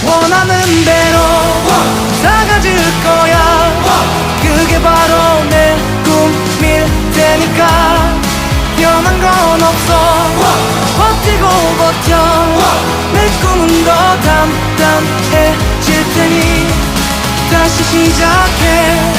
원하는 대로 다 가질 거야. 그게 바로 내 꿈일 테니까 변한 건 없어. 버티고 버텨. 내 꿈은 더 단단해질 테니 다시 시작해.